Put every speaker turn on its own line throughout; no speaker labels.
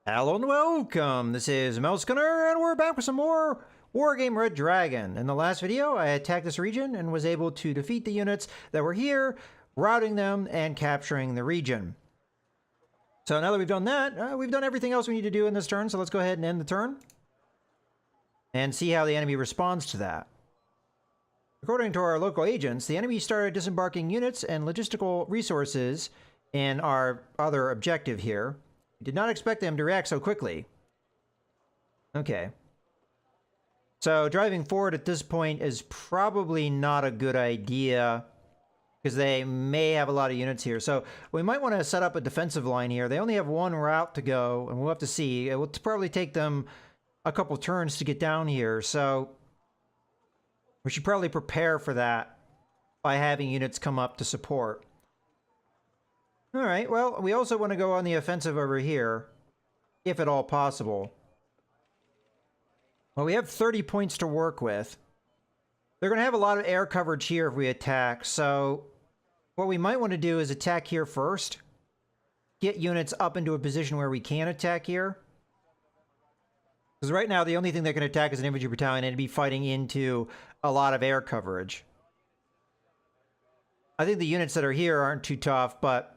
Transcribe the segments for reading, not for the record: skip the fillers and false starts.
Hello and welcome, this is Mouse Gunner, and we're back with some more Wargame Red Dragon. In the last video, I attacked this region and was able to defeat the units that were here, routing them and capturing the region. So now that we've done that, we've done everything else we need to do in this turn, so let's go ahead and end the turn and see how the enemy responds to that. According to our local agents, the enemy started disembarking units and logistical resources in our other objective here. Did not expect them to react so quickly. Okay. So driving forward at this point is probably not a good idea because they may have a lot of units here. So we might want to set up a defensive line here. They only have one route to go, and we'll have to see. It will probably take them a couple turns to get down here. So we should probably prepare for that by having units come up to support. All right, well, we also want to go on the offensive over here, if at all possible. Well, we have 30 points to work with. They're going to have a lot of air coverage here if we attack, so what we might want to do is attack here first. Get units up into a position where we can attack here. Because right now, the only thing that can attack is an infantry battalion and be fighting into a lot of air coverage. I think the units that are here aren't too tough, but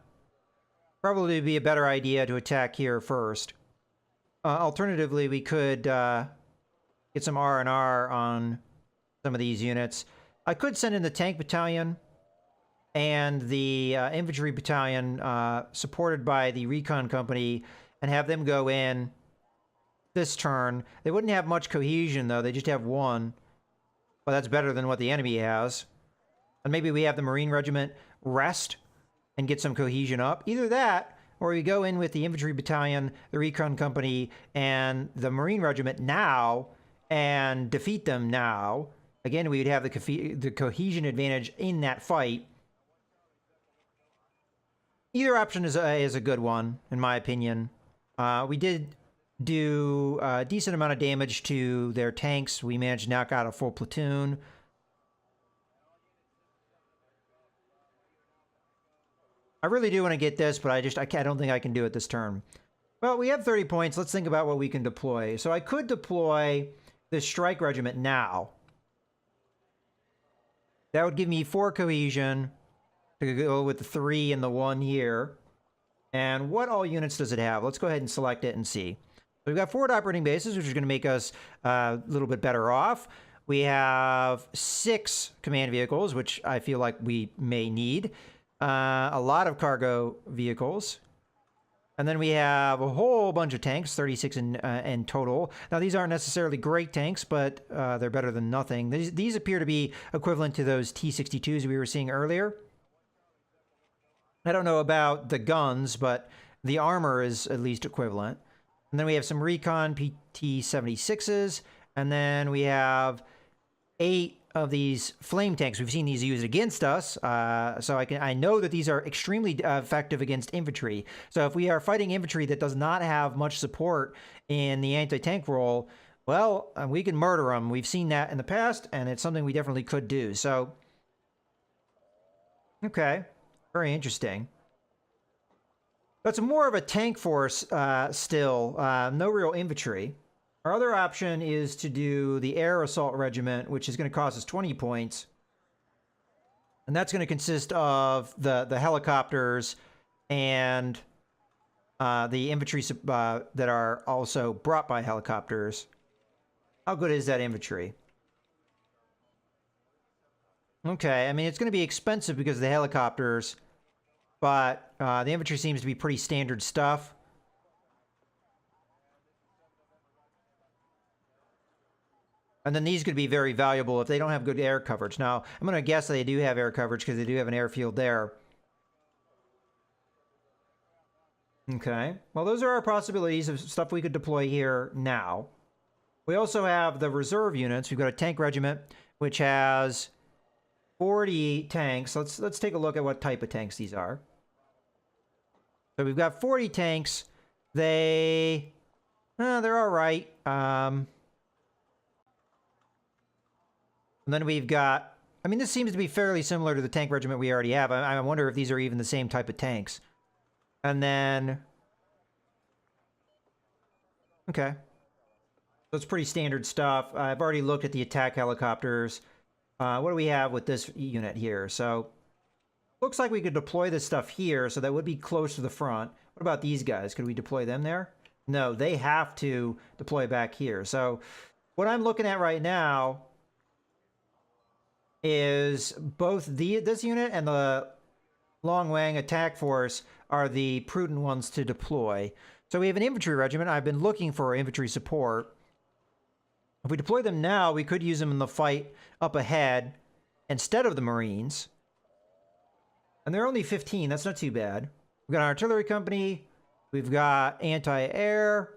probably be a better idea to attack here first. Alternatively, we could get some R&R on some of these units. I could send in the tank battalion and the infantry battalion supported by the recon company and have them go in this turn. They wouldn't have much cohesion, though. They just have one. But that's better than what the enemy has. And maybe we have the Marine Regiment rest and get some cohesion up. Either that, or we go in with the infantry battalion, the recon company, and the Marine Regiment now, and defeat them now. Again, we would have the cohesion advantage in that fight. Either option is a good one, in my opinion. We did do a decent amount of damage to their tanks. We managed to knock out a full platoon. I really do want to get this, but I don't think I can do it this turn. Well, we have 30 points. Let's think about what we can deploy. So I could deploy this strike regiment now. That would give me 4 cohesion to go with the 3 and the 1 here. And what all units does it have? Let's go ahead and select it and see. So we've got forward operating bases, which is going to make us a little bit better off. We have 6 command vehicles, which I feel like we may need. A lot of cargo vehicles. And then we have a whole bunch of tanks, 36 in total. Now, these aren't necessarily great tanks, but they're better than nothing. These appear to be equivalent to those T-62s we were seeing earlier. I don't know about the guns, but the armor is at least equivalent. And then we have some recon PT-76s. And then we have 8 of these flame tanks. We've seen these used against us, so I know that these are extremely effective against infantry. So if we are fighting infantry that does not have much support in the anti-tank role, well, we can murder them. We've seen that in the past, and it's something we definitely could do. So, okay, very interesting. That's more of a tank force still, no real infantry. Our other option is to do the Air Assault Regiment, which is going to cost us 20 points. And that's going to consist of the helicopters and the infantry that are also brought by helicopters. How good is that infantry? Okay, I mean, it's going to be expensive because of the helicopters, but the infantry seems to be pretty standard stuff. And then these could be very valuable if they don't have good air coverage. Now, I'm going to guess they do have air coverage because they do have an airfield there. Okay. Well, those are our possibilities of stuff we could deploy here now. We also have the reserve units. We've got a tank regiment, which has 40 tanks. Let's take a look at what type of tanks these are. So we've got 40 tanks. They're all right. And then we've got, I mean, this seems to be fairly similar to the tank regiment we already have. I wonder if these are even the same type of tanks. And then Okay. So it's pretty standard stuff. I've already looked at the attack helicopters. What do we have with this unit here? So looks like we could deploy this stuff here, so that would be close to the front. What about these guys? Could we deploy them there? No, they have to deploy back here. So what I'm looking at right now is both this unit and the Long Wang attack force are the prudent ones to deploy. So we have an infantry regiment. I've been looking for infantry support. If we deploy them now, we could use them in the fight up ahead instead of the Marines. And they're only 15. That's not too bad. We've got an artillery company. We've got anti-air,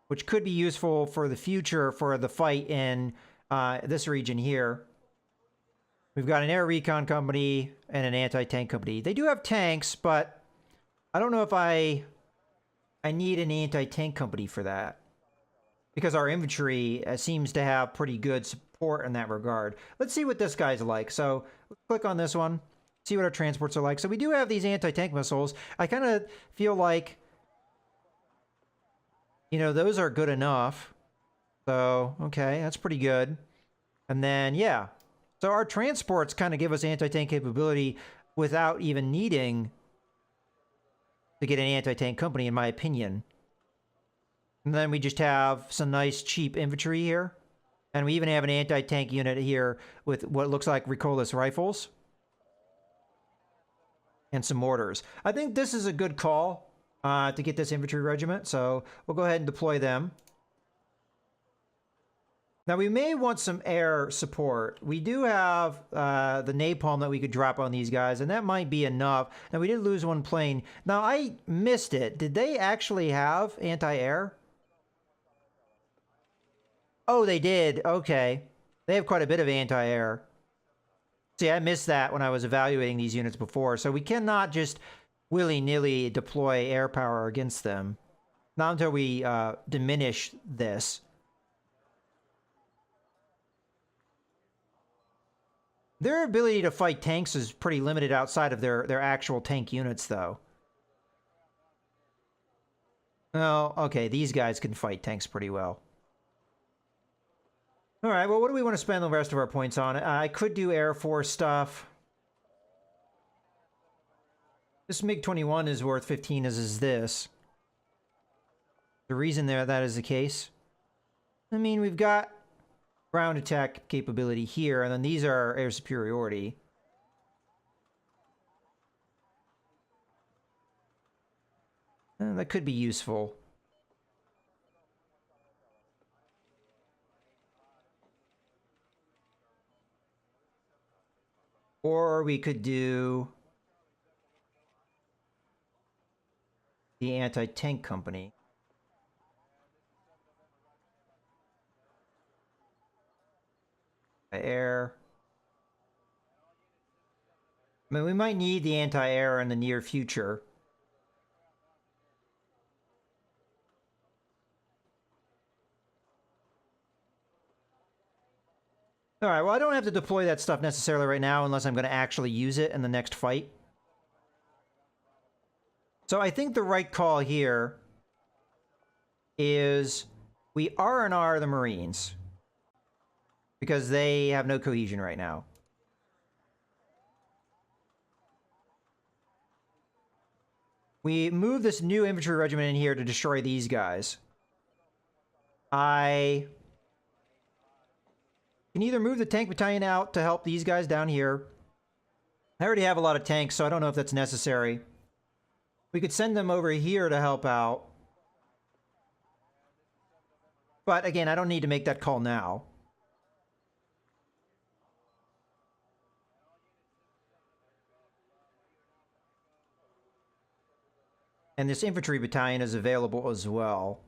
which could be useful for the future for the fight in this region here. We've got an air recon company and an anti-tank company. They do have tanks, but I don't know if I need an anti-tank company for that, because our infantry seems to have pretty good support in that regard. Let's see what this guy's like. So let's click on this one, see what our transports are like. So we do have these anti-tank missiles. I kind of feel like, you know, those are good enough. So, okay, that's pretty good. And then, yeah. So our transports kind of give us anti-tank capability without even needing to get an anti-tank company, in my opinion. And then we just have some nice cheap infantry here. And we even have an anti-tank unit here with what looks like recoilless rifles. And some mortars. I think this is a good call to get this infantry regiment. So we'll go ahead and deploy them. Now we may want some air support. We do have the napalm that we could drop on these guys, and that might be enough. Now we did lose one plane. Now I missed it. Did they actually have anti-air? Oh, they did. Okay. They have quite a bit of anti-air. See, I missed that when I was evaluating these units before. So we cannot just willy-nilly deploy air power against them. Not until we diminish this. Their ability to fight tanks is pretty limited outside of their actual tank units, though. Oh, okay, these guys can fight tanks pretty well. Alright, well, what do we want to spend the rest of our points on? I could do Air Force stuff. This MiG-21 is worth 15, as is this. The reason that is the case, I mean, we've got ground attack capability here, and then these are air superiority. That could be useful. Or we could do the anti-tank company. Air. I mean, we might need the anti-air in the near future. Alright, well, I don't have to deploy that stuff necessarily right now unless I'm going to actually use it in the next fight. So I think the right call here is we R&R the Marines, because they have no cohesion right now. We move this new infantry regiment in here to destroy these guys. I can either move the tank battalion out to help these guys down here. I already have a lot of tanks, so I don't know if that's necessary. We could send them over here to help out. But again, I don't need to make that call now. And this infantry battalion is available as well.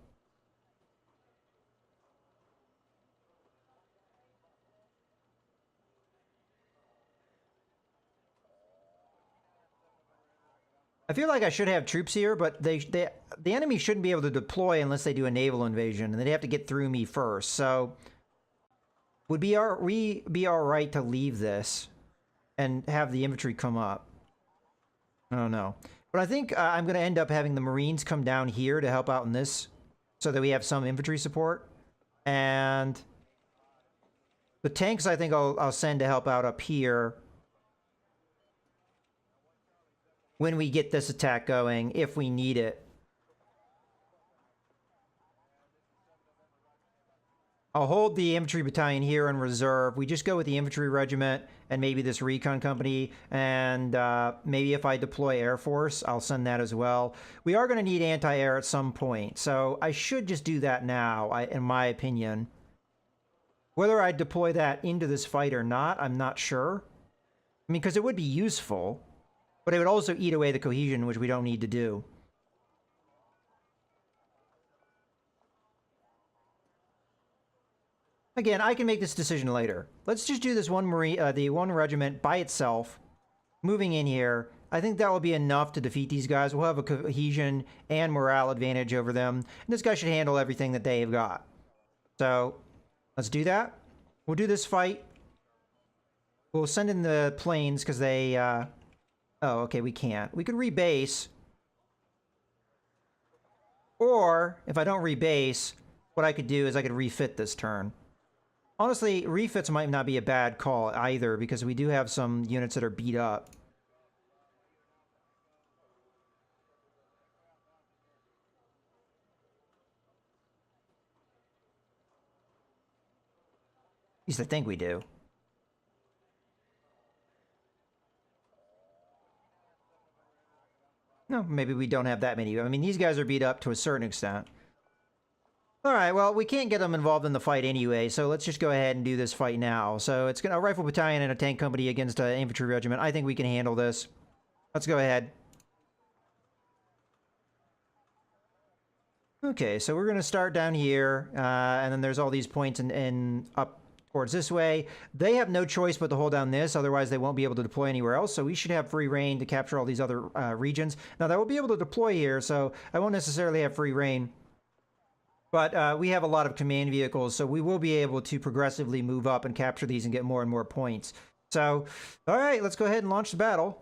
I feel like I should have troops here, but the enemy shouldn't be able to deploy unless they do a naval invasion, and they'd have to get through me first. So, would we be all right to leave this and have the infantry come up? I don't know. But I think I'm going to end up having the Marines come down here to help out in this so that we have some infantry support. And the tanks, I think I'll send to help out up here when we get this attack going, if we need it. I'll hold the infantry battalion here in reserve. We just go with the infantry regiment and maybe this recon company, and maybe if I deploy Air Force, I'll send that as well. We are going to need anti-air at some point, so I should just do that now, in my opinion. Whether I deploy that into this fight or not, I'm not sure. I mean, because it would be useful, but it would also eat away the cohesion, which we don't need to do. Again, I can make this decision later. Let's just do this one the one regiment by itself, moving in here. I think that will be enough to defeat these guys. We'll have a cohesion and morale advantage over them. And this guy should handle everything that they've got. So, let's do that. We'll do this fight. We'll send in the planes because they... oh, okay, we can't. We could rebase. Or, if I don't rebase, what I could do is I could refit this turn. Honestly, refits might not be a bad call either, because we do have some units that are beat up. At least I think we do. No, maybe we don't have that many. I mean, these guys are beat up to a certain extent. Alright, well, we can't get them involved in the fight anyway, so let's just go ahead and do this fight now. So it's a rifle battalion and a tank company against an infantry regiment. I think we can handle this. Let's go ahead. Okay, so we're going to start down here, and then there's all these points and up towards this way. They have no choice but to hold down this, otherwise they won't be able to deploy anywhere else, so we should have free reign to capture all these other regions. Now, they will be able to deploy here, so I won't necessarily have free reign. But we have a lot of command vehicles, so we will be able to progressively move up and capture these and get more and more points. So, alright, let's go ahead and launch the battle.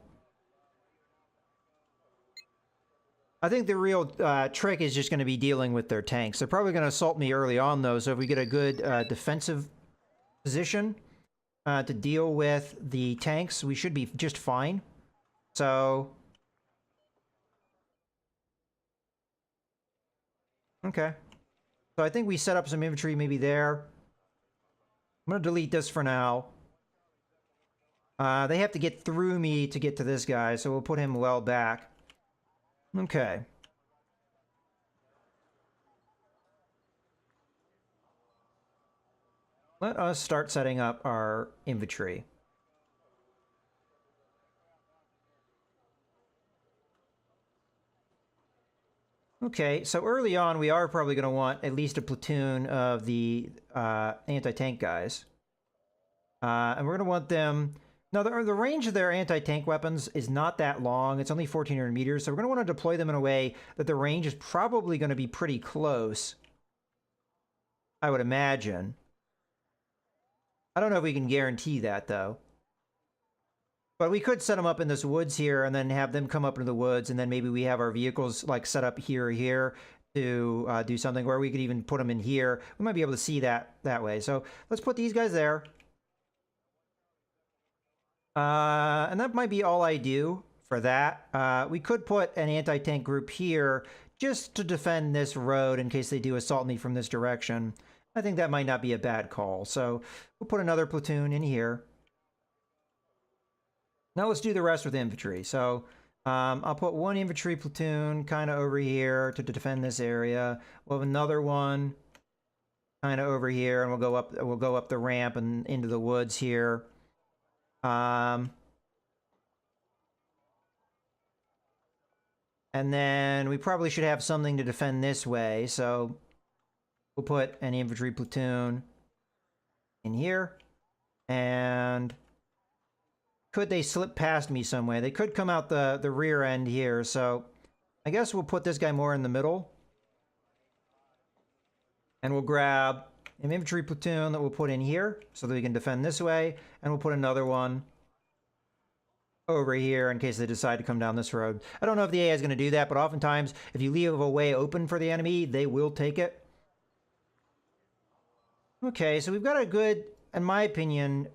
I think the real trick is just going to be dealing with their tanks. They're probably going to assault me early on, though, so if we get a good defensive position to deal with the tanks, we should be just fine. So... okay. So I think we set up some infantry maybe there. I'm going to delete this for now. They have to get through me to get to this guy, so we'll put him well back. Okay. Let us start setting up our infantry. Okay, so early on, we are probably going to want at least a platoon of the anti-tank guys. And we're going to want them... Now, the range of their anti-tank weapons is not that long. It's only 1,400 meters, so we're going to want to deploy them in a way that the range is probably going to be pretty close, I would imagine. I don't know if we can guarantee that, though. But we could set them up in this woods here and then have them come up into the woods, and then maybe we have our vehicles like set up here or here to do something, where we could even put them in here. We might be able to see that way. So let's put these guys there. And that might be all I do for that. We could put an anti-tank group here just to defend this road in case they do assault me from this direction. I think that might not be a bad call. So we'll put another platoon in here. Now let's do the rest with infantry. So I'll put one infantry platoon kind of over here to defend this area. We'll have another one kind of over here, and we'll go up the ramp and into the woods here. And then we probably should have something to defend this way, so we'll put an infantry platoon in here. And could they slip past me some way? They could come out the rear end here, so I guess we'll put this guy more in the middle. And we'll grab an infantry platoon that we'll put in here so that we can defend this way, and we'll put another one over here in case they decide to come down this road. I don't know if the AI is going to do that, but oftentimes if you leave a way open for the enemy, they will take it. Okay, so we've got a good, in my opinion,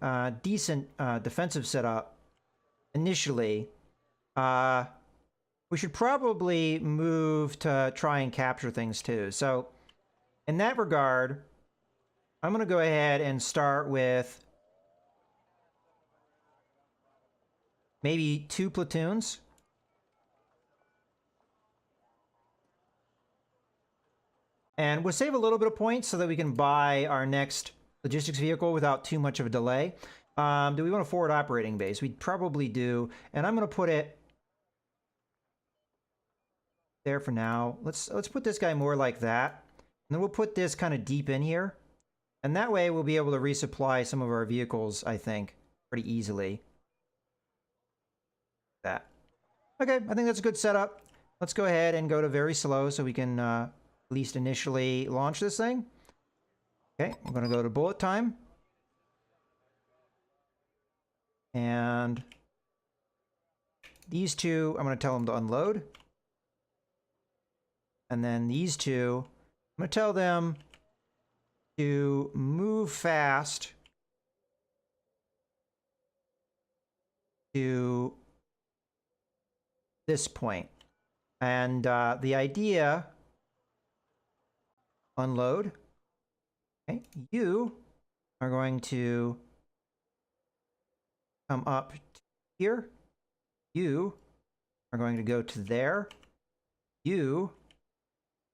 decent defensive setup initially. We should probably move to try and capture things too. So in that regard, I'm going to go ahead and start with maybe 2 platoons. And we'll save a little bit of points so that we can buy our next logistics vehicle without too much of a delay. Do we want a forward operating base? We probably do. And I'm going to put it there for now. Let's put this guy more like that. And then we'll put this kind of deep in here. And that way we'll be able to resupply some of our vehicles, I think, pretty easily. That. Okay, I think that's a good setup. Let's go ahead and go to very slow so we can at least initially launch this thing. Okay, we're going to go to bullet time. And these two, I'm going to tell them to unload. And then these two, I'm going to tell them to move fast to this point. And the idea, unload. Okay, you are going to come up here. You are going to go to there. You,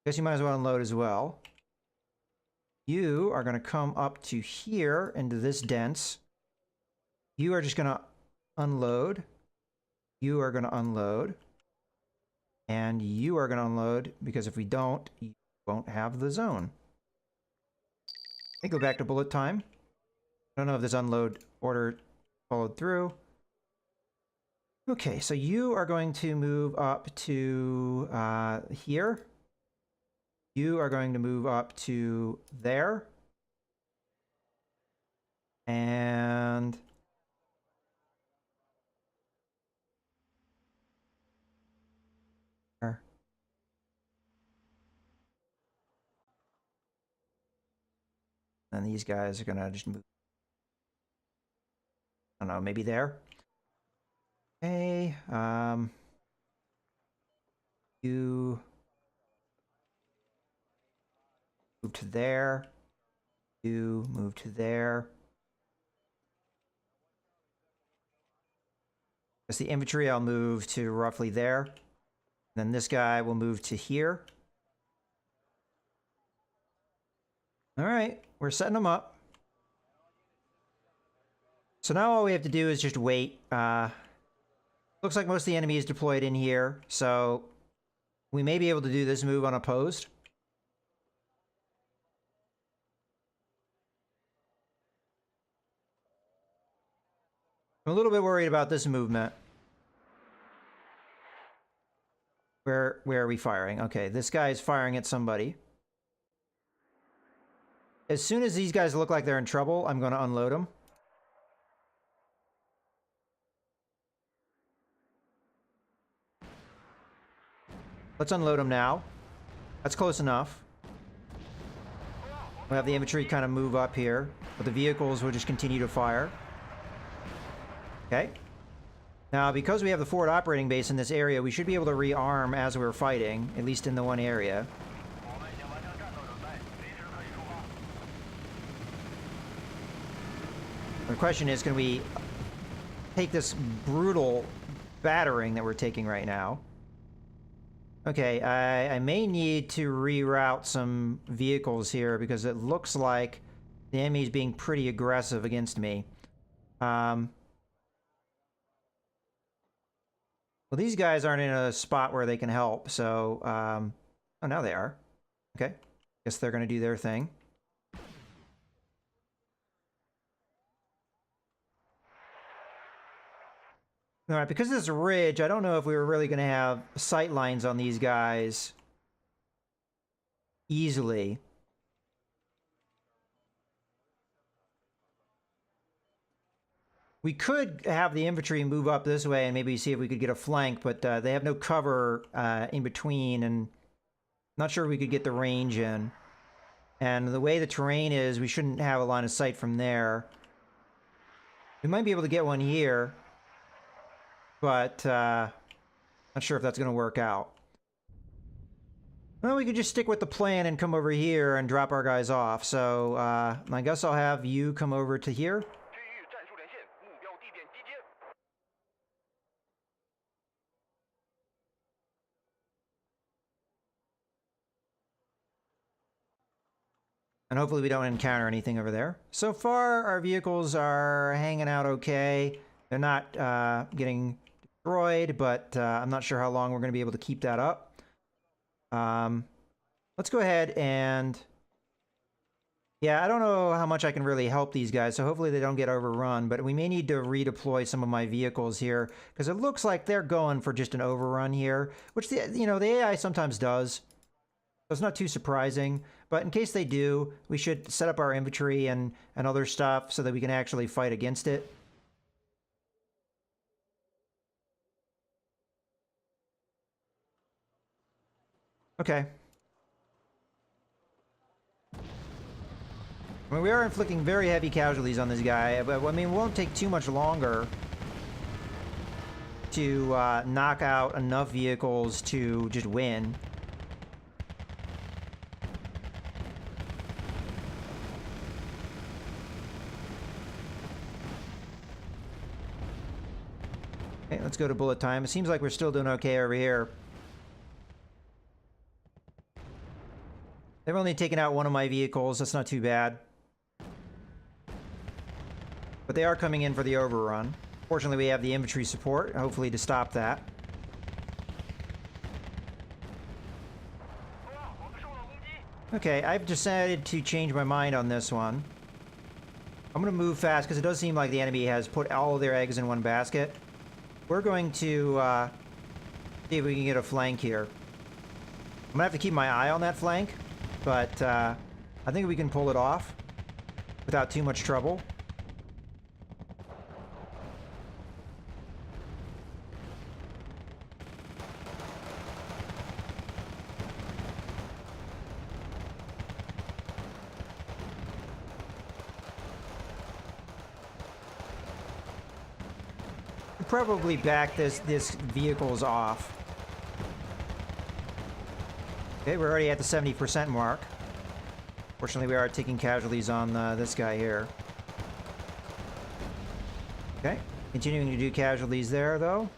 guess you might as well unload as well. You are going to come up to here into this dense. You are just going to unload. You are going to unload. And you are going to unload, because if we don't, you won't have the zone. Okay, go back to bullet time. I don't know if this unload order followed through. Okay, so you are going to move up to here. You are going to move up to there. And there. And these guys are going to just move. I don't know, maybe there. Okay, you move to there. You move to there. As the infantry, I'll move to roughly there. Then this guy will move to here. All right, we're setting them up. So now all we have to do is just wait. Looks like most of the enemy is deployed in here, so we may be able to do this move unopposed. I'm a little bit worried about this movement. Where are we firing? Okay, this guy is firing at somebody. As soon as these guys look like they're in trouble, I'm going to unload them. Let's unload them now. That's close enough. We'll have the infantry kind of move up here, but the vehicles will just continue to fire. Okay. Now, because we have the forward operating base in this area, we should be able to rearm as we're fighting, at least in the one area. The question is, can we take this brutal battering that we're taking right now? Okay, I may need to reroute some vehicles here because it looks like the enemy is being pretty aggressive against me. Well, these guys aren't in a spot where they can help, so... oh, now they are. Okay. Guess they're going to do their thing. Alright, because of this ridge, I don't know if we were really going to have sight lines on these guys easily. We could have the infantry move up this way and maybe see if we could get a flank, but they have no cover in between, and not sure we could get the range in. And the way the terrain is, we shouldn't have a line of sight from there. We might be able to get one here, but not sure if that's going to work out. Well, we could just stick with the plan and come over here and drop our guys off. So I guess I'll have you come over to here. And hopefully we don't encounter anything over there. So far, our vehicles are hanging out okay. They're not getting destroyed, but I'm not sure how long we're going to be able to keep that up. Let's go ahead and... Yeah, I don't know how much I can really help these guys, so hopefully they don't get overrun, but we may need to redeploy some of my vehicles here, because it looks like they're going for just an overrun here, which the AI sometimes does. So it's not too surprising, but in case they do, we should set up our infantry and other stuff so that we can actually fight against it. Okay. I mean, we are inflicting very heavy casualties on this guy, but I mean, it won't take too much longer to knock out enough vehicles to just win. Okay, let's go to bullet time. It seems like we're still doing okay over here. They've only taken out one of my vehicles. That's not too bad. But they are coming in for the overrun. Fortunately, we have the infantry support, hopefully to stop that. Okay, I've decided to change my mind on this one. I'm going to move fast because it does seem like the enemy has put all of their eggs in one basket. We're going to see if we can get a flank here. I'm going to have to keep my eye on that flank, but I think we can pull it off without too much trouble. Probably back this vehicle's off. Okay, we're already at the 70% mark. Fortunately, we are taking casualties on this guy here. Okay, continuing to do casualties there, though.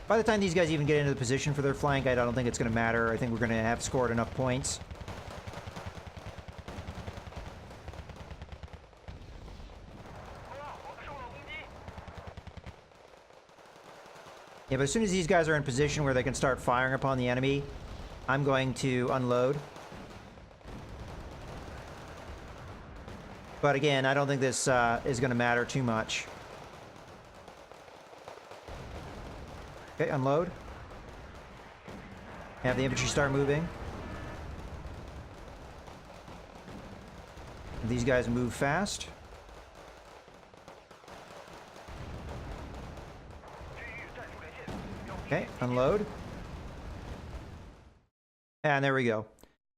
By the time these guys even get into the position for their flank, I don't think it's going to matter. I think we're going to have scored enough points. Yeah, but as soon as these guys are in position where they can start firing upon the enemy, I'm going to unload. But again, I don't think this is going to matter too much. Okay, unload. Have the infantry start moving. These guys move fast. Okay, unload. And there we go.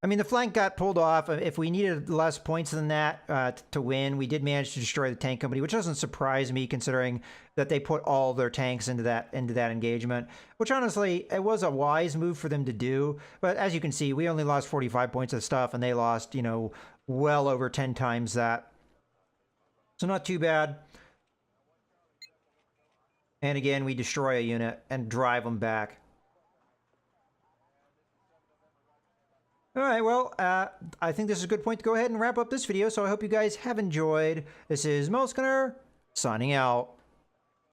I mean, the flank got pulled off. If we needed less points than that to win, we did manage to destroy the tank company, which doesn't surprise me considering that they put all their tanks into that engagement, which honestly, it was a wise move for them to do. But as you can see, we only lost 45 points of stuff and they lost, you know, well over 10 times that. So not too bad. And again, we destroy a unit and drive them back. Alright, well, I think this is a good point to go ahead and wrap up this video, so I hope you guys have enjoyed. This is Mel's Gunner, signing out.